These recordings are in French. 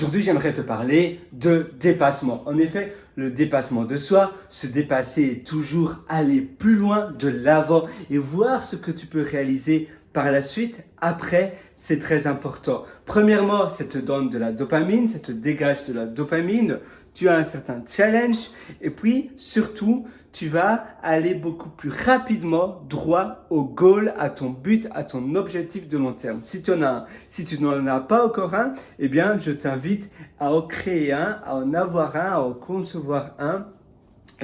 Aujourd'hui, j'aimerais te parler de dépassement. En effet, le dépassement de soi, se dépasser et toujours aller plus loin de l'avant et voir ce que tu peux réaliser par la suite, après, c'est très important. Premièrement, ça te donne de la dopamine, ça te dégage de la dopamine, tu as un certain challenge et puis surtout, tu vas aller beaucoup plus rapidement droit au goal, à ton but, à ton objectif de long terme. Si tu en as un, si tu n'en as pas encore un, eh bien, je t'invite à en créer un, à en avoir un, à en concevoir un.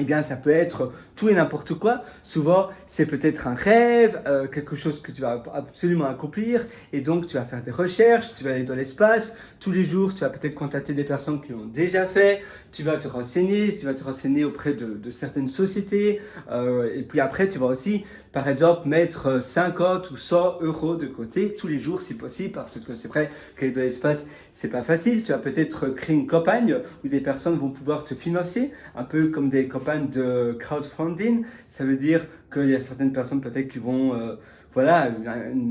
Eh bien, ça peut être tout et n'importe quoi. Souvent, c'est peut-être un rêve, quelque chose que tu vas absolument accomplir. Et donc, tu vas faire des recherches, tu vas aller dans l'espace. Tous les jours, tu vas peut-être contacter des personnes qui l'ont déjà fait. Tu vas te renseigner auprès de certaines sociétés. Et puis après, tu vas aussi, par exemple, mettre 50 ou 100 euros de côté tous les jours, si possible, parce que c'est vrai qu'aller dans l'espace, c'est pas facile. Tu vas peut-être créer une campagne où des personnes vont pouvoir te financer, un peu comme des campagnes de crowdfunding. Ça veut dire qu'il y a certaines personnes peut-être qui vont, voilà,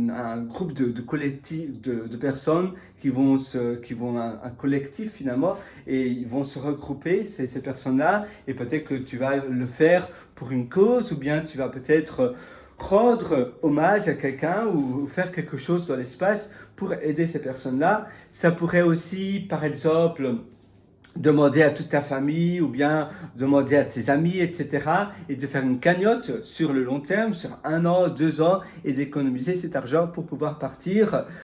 un groupe de collectif de personnes qui vont un collectif finalement, et ils vont se regrouper, ces personnes-là, et peut-être que tu vas le faire pour une cause, ou bien tu vas peut-être rendre hommage à quelqu'un ou faire quelque chose dans l'espace pour aider ces personnes-là. Ça pourrait aussi, par exemple, demander à toute ta famille ou bien demander à tes amis, etc. et de faire une cagnotte sur le long terme, sur 1 an, 2 ans, et d'économiser cet argent pour pouvoir partir